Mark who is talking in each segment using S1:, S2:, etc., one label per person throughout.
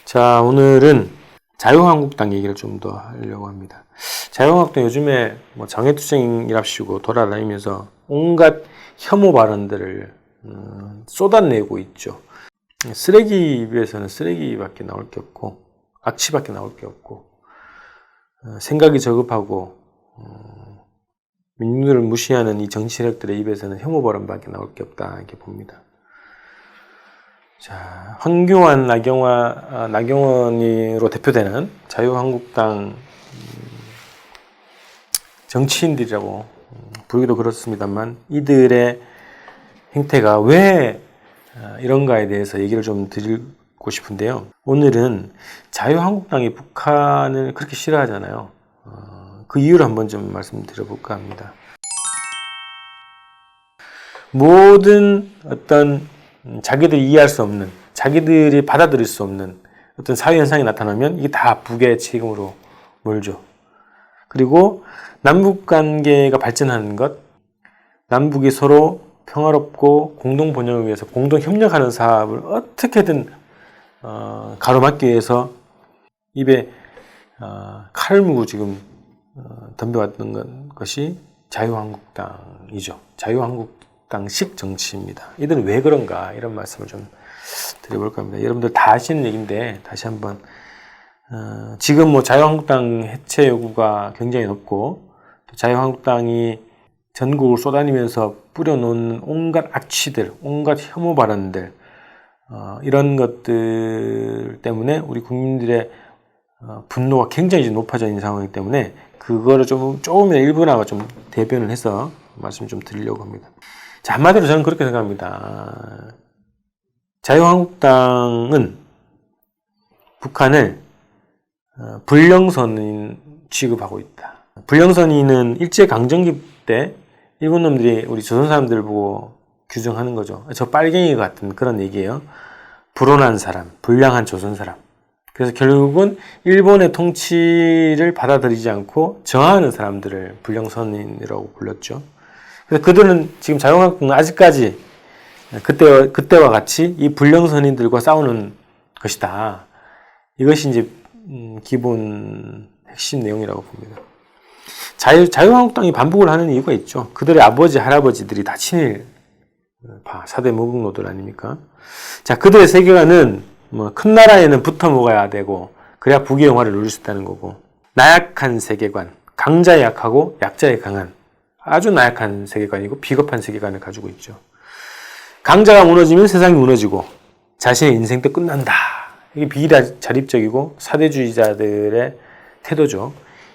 S1: 자, 오늘은 자유한국당 얘기를 좀 더 하려고 합니다. 자유한국당 요즘에 뭐 장애투쟁이랍시고 돌아다니면서 온갖 혐오 발언들을 쏟아내고 있죠. 쓰레기 입에서는 쓰레기밖에 나올 게 없고 악취밖에 나올 게 없고 생각이 저급하고 민주를 무시하는 이 정치 세력들의 입에서는 혐오 발언밖에 나올 게 없다 이렇게 봅니다. 자, 황교안, 나경원으로 대표되는 자유한국당 정치인들이라고 부르기도 그렇습니다만 이들의 행태가 왜 이런가에 대해서 얘기를 좀 드리고 싶은데요. 오늘은 자유한국당이 북한을 그렇게 싫어하잖아요. 그 이유를 한번 좀 말씀드려볼까 합니다. 모든 어떤 자기들이 이해할 수 없는, 자기들이 받아들일 수 없는 어떤 사회현상이 나타나면 이게 다 북의 책임으로 몰죠. 그리고 남북 관계가 발전하는 것, 남북이 서로 평화롭고 공동 번영을 위해서 공동 협력하는 사업을 어떻게든 가로막기 위해서 입에 칼을 무고 지금 덤벼왔던 것이 자유한국당이죠. 자유한국당식 정치입니다. 이들은 왜 그런가 이런 말씀을 좀 드려볼까 합니다. 여러분들 다 아시는 얘기인데 다시 한번 지금 뭐 자유한국당 해체 요구가 굉장히 높고 또 자유한국당이 전국을 쏟아내면서 뿌려놓은 온갖 악취들, 온갖 혐오 발언들 이런 것들 때문에 우리 국민들의 분노가 굉장히 높아져 있는 상황이기 때문에 그거를 조금이나 일부나마 좀 대변을 해서 말씀 좀 드리려고 합니다. 자, 한마디로 저는 그렇게 생각합니다. 자유한국당은 북한을 불령선인 취급하고 있다. 불령선인은 일제강점기 때 일본 놈들이 우리 조선 사람들 보고 규정하는 거죠. 저 빨갱이 같은 그런 얘기예요. 불온한 사람, 불량한 조선 사람. 그래서 결국은 일본의 통치를 받아들이지 않고 저항하는 사람들을 불령선인이라고 불렀죠. 그래서 그들은 지금 자유한국당은 아직까지 그때와 같이 이 불령선인들과 싸우는 것이다. 이것이 이제 기본 핵심 내용이라고 봅니다. 자유한국당이 반복을 하는 이유가 있죠. 그들의 아버지, 할아버지들이 다 친일파, 4대 모국노들 아닙니까? 자, 그들의 세계관은 뭐 큰 나라에는 붙어 먹어야 되고 그래야 부귀 영화를 누릴 수 있다는 거고 나약한 세계관, 강자에 약하고 약자에 강한 아주 나약한 세계관이고 비겁한 세계관을 가지고 있죠. 강자가 무너지면 세상이 무너지고 자신의 인생도 끝난다. 이게 비자립적이고 사대주의자들의 태도죠.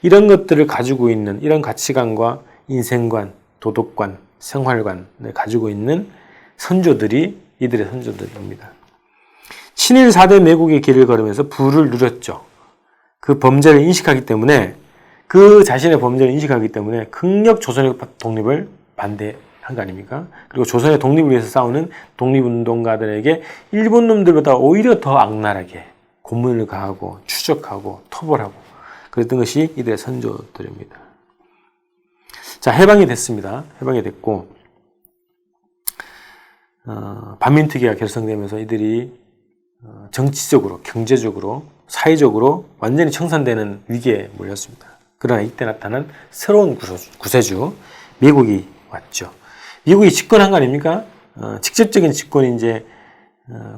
S1: 이런 것들을 가지고 있는 이런 가치관과 인생관, 도덕관, 생활관을 가지고 있는 선조들이 이들의 선조들입니다. 친일 4대 매국의 길을 걸으면서 부를 누렸죠. 그 범죄를 인식하기 때문에 그 자신의 범죄를 인식하기 때문에 극력 조선의 독립을 반대한 거 아닙니까? 그리고 조선의 독립을 위해서 싸우는 독립운동가들에게 일본 놈들보다 오히려 더 악랄하게 고문을 가하고 추적하고 토벌하고 그랬던 것이 이들의 선조들입니다. 자, 해방이 됐습니다. 해방이 됐고 반민특위가 결성되면서 이들이 정치적으로, 경제적으로, 사회적으로 완전히 청산되는 위기에 몰렸습니다. 그러나 이때 나타난 새로운 구세주, 미국이 왔죠. 미국이 집권한 거 아닙니까? 직접적인 집권이 이제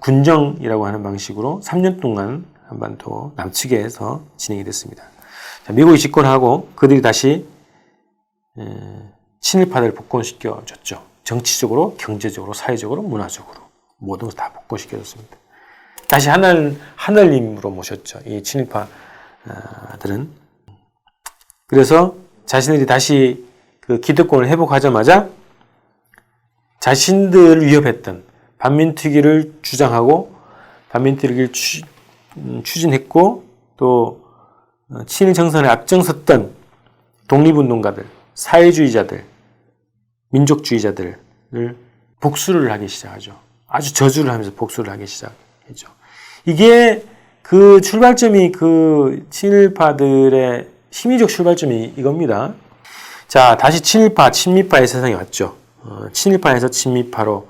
S1: 군정이라고 하는 방식으로 3년 동안 한반도 남측에서 진행이 됐습니다. 자, 미국이 집권하고 그들이 다시 친일파들을 복권시켜줬죠. 정치적으로, 경제적으로, 사회적으로, 문화적으로 모든 것을 다 복권시켜줬습니다. 다시 하늘님으로 모셨죠. 이 친일파들은. 그래서 자신들이 다시 그 기득권을 회복하자마자 자신들을 위협했던 반민특위를 주장하고 반민특위를 추진했고 또 친일 정선에 앞장섰던 독립운동가들, 사회주의자들, 민족주의자들을 복수를 하기 시작하죠. 아주 저주를 하면서 복수를 하기 시작했죠. 이게 그 출발점이 그 친일파들의 심리적 출발점이 이겁니다. 자, 다시 친미파의 세상이 왔죠. 친일파에서 친미파로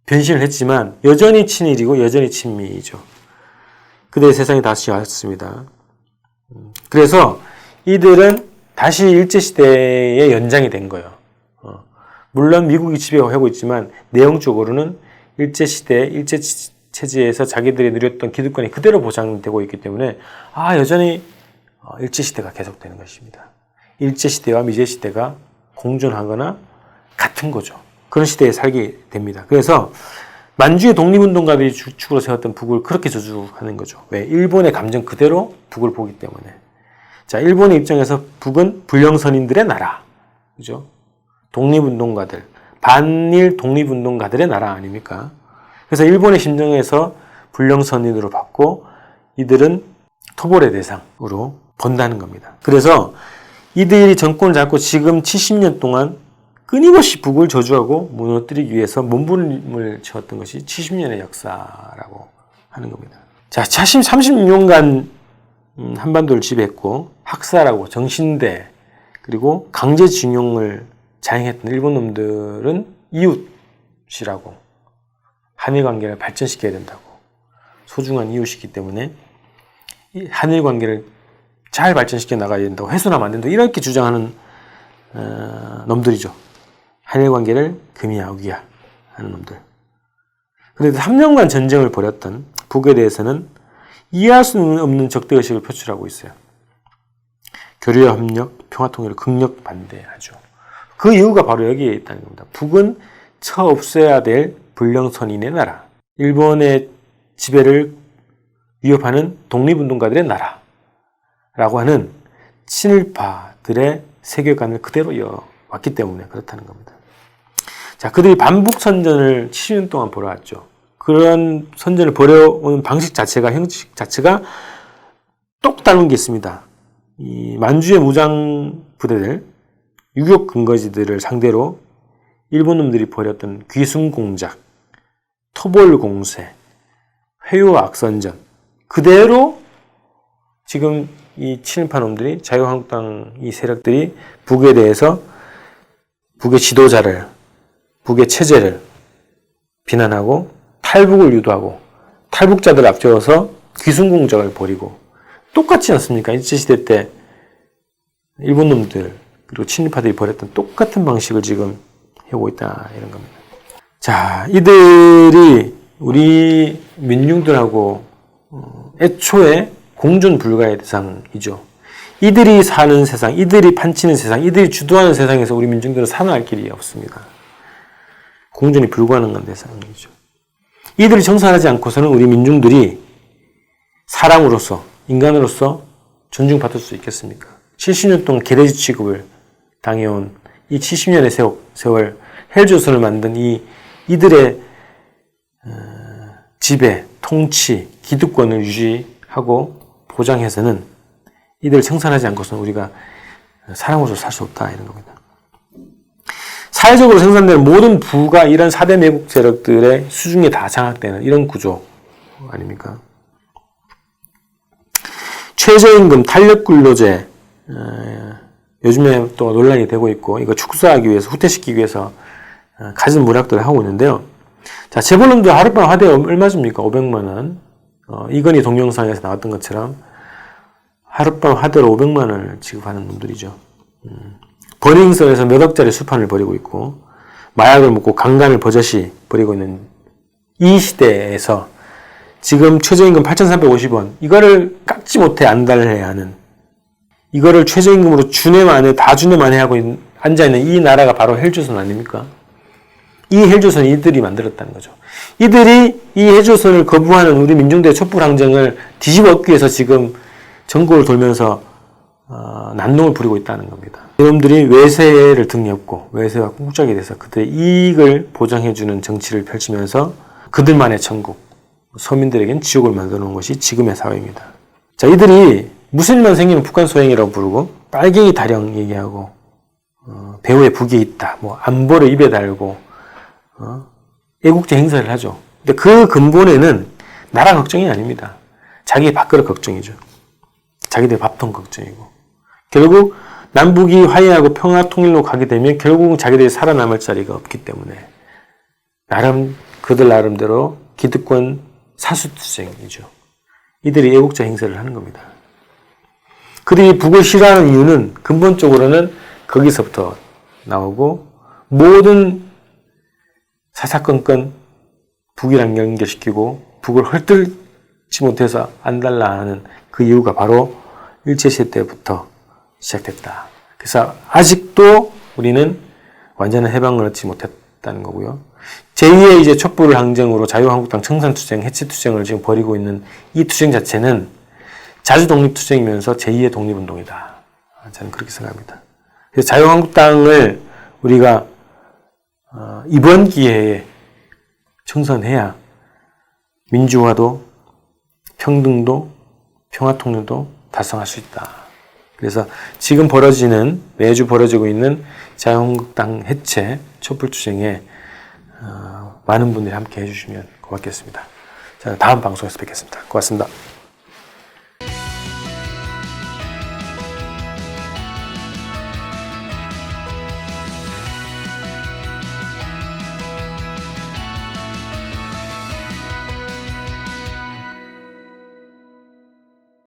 S1: 변신을 했지만 여전히 친일이고 여전히 친미이죠. 그들의 세상이 다시 왔습니다. 그래서 이들은 다시 일제시대의 연장이 된 거예요. 물론 미국이 지배하고 있지만 내용적으로는 일제시대, 일제체제에서 자기들이 누렸던 기득권이 그대로 보장되고 있기 때문에 여전히 일제시대가 계속되는 것입니다. 일제시대와 미제시대가 공존하거나 같은 거죠. 그런 시대에 살게 됩니다. 그래서 만주의 독립운동가들이 주축으로 세웠던 북을 그렇게 저주하는 거죠. 왜? 일본의 감정 그대로 북을 보기 때문에. 자, 일본의 입장에서 북은 불령선인들의 나라. 그죠? 독립운동가들, 반일 독립운동가들의 나라 아닙니까? 그래서 일본의 심정에서 불령선인으로 봤고 이들은 토벌의 대상으로 본다는 겁니다. 그래서 이들이 정권을 잡고 지금 70년 동안 끊임없이 북을 저주하고 무너뜨리기 위해서 몸부림을 쳤던 것이 70년의 역사라고 하는 겁니다. 자, 30년간 한반도를 지배했고 학살하고 정신대 그리고 강제징용을 자행했던 일본 놈들은 이웃이라고 한일 관계를 발전시켜야 된다고 소중한 이웃이기 때문에 이 한일 관계를 잘 발전시켜 나가야 된다고 훼손하면 안 된다 이렇게 주장하는 놈들이죠. 한일 관계를 금이야기야 하는 놈들. 그런데 3년간 전쟁을 벌였던 북에 대해서는 이해할 수 없는 적대의식을 표출하고 있어요. 교류와 협력, 평화통일을 극력 반대하죠. 그 이유가 바로 여기에 있다는 겁니다. 북은 처 없어야 될 불령선인의 나라, 일본의 지배를 위협하는 독립운동가들의 나라라고 하는 친일파들의 세계관을 그대로 이어왔기 때문에 그렇다는 겁니다. 자, 그들이 반북선전을 70년 동안 벌여왔죠. 그런 선전을 벌여온 방식 자체가, 형식 자체가 똑 닮은 게 있습니다. 이 만주의 무장 부대들, 유격 근거지들을 상대로 일본 놈들이 벌였던 귀순공작, 토벌공세, 회유악선전 그대로 지금 이 친일파 놈들이 자유한국당 이 세력들이 북에 대해서 북의 지도자를 북의 체제를 비난하고 탈북을 유도하고 탈북자들을 앞세워서 귀순공작을 벌이고 똑같지 않습니까? 일제시대 때 일본 놈들 그리고 친일파들이 벌였던 똑같은 방식을 지금 해오고 있다 이런 겁니다. 자, 이들이 우리 민중들하고 애초에 공존 불가의 대상이죠. 이들이 사는 세상, 이들이 판치는 세상, 이들이 주도하는 세상에서 우리 민중들은 살아날 길이 없습니다. 공존이 불가능한 대상이죠. 이들이 청산하지 않고서는 우리 민중들이 사람으로서, 인간으로서 존중받을 수 있겠습니까? 70년 동안 개돼지 취급을 당해온 이 70년의 세월, 헬조선을 만든 이들의 지배, 통치, 기득권을 유지하고 보장해서는 이들을 청산하지 않고서는 우리가 사람으로서 살 수 없다 이런 겁니다. 사회적으로 생산되는 모든 부가 이런 4대 매국 세력들의 수중에 다 장악되는 이런 구조 아닙니까? 최저임금, 탄력근로제 요즘에 또 논란이 되고 있고 이거 축소하기 위해서 후퇴시키기 위해서 가진 모략들을 하고 있는데요. 자, 재벌놈들 하룻밤 하루에 얼마 줍니까? 500만 원. 이건희 동영상에서 나왔던 것처럼 하룻밤 하루에 500만 원을 지급하는 놈들이죠. 버닝썬에서 몇 억짜리 수판을 벌이고 있고 마약을 먹고 강간을 버젓이 벌이고 있는 이 시대에서 지금 최저임금 8,350원 이거를 깎지 못해 안달해야 하는 이거를 최저임금으로 준해만해 다 준해만해 하고 앉아있는 이 나라가 바로 헬조선 아닙니까? 이 헬조선 이들이 만들었다는 거죠. 이들이 이 헬조선을 거부하는 우리 민중들의 촛불항쟁을 뒤집어 엎기 위해서 지금 전국을 돌면서 난동을 부리고 있다는 겁니다. 이놈들이 외세를 등려했고 외세와 꿍짝이 돼서 그들의 이익을 보장해주는 정치를 펼치면서 그들만의 천국, 서민들에겐 지옥을 만들어 놓은 것이 지금의 사회입니다. 자, 이들이 무슨 일만 생기면 북한 소행이라고 부르고 빨갱이 타령 얘기하고 배후에 북이 있다, 뭐 안보를 입에 달고 애국자 행사를 하죠. 근데 그 근본에는 나라 걱정이 아닙니다. 자기의 밥그릇 걱정이죠. 자기들 밥통 걱정이고 결국 남북이 화해하고 평화 통일로 가게 되면 결국은 자기들이 살아남을 자리가 없기 때문에 나름 그들 나름대로 기득권 사수투쟁이죠. 이들이 애국자 행세를 하는 겁니다. 그들이 북을 싫어하는 이유는 근본적으로는 거기서부터 나오고 모든 사사건건 북이랑 연결시키고 북을 헐뜯지 못해서 안달나 하는 그 이유가 바로 일제시대 때부터 시작됐다. 그래서 아직도 우리는 완전한 해방을 얻지 못했다는 거고요. 제2의 이제 촛불 항쟁으로 자유한국당 청산투쟁, 해체투쟁을 지금 벌이고 있는 이 투쟁 자체는 자주독립투쟁이면서 제2의 독립운동이다. 저는 그렇게 생각합니다. 그래서 자유한국당을 우리가 이번 기회에 청산해야 민주화도 평등도 평화통일도 달성할 수 있다. 그래서 지금 매주 벌어지고 있는 자유한국당 해체 촛불투쟁에 많은 분들이 함께 해주시면 고맙겠습니다. 저는 다음 방송에서 뵙겠습니다. 고맙습니다.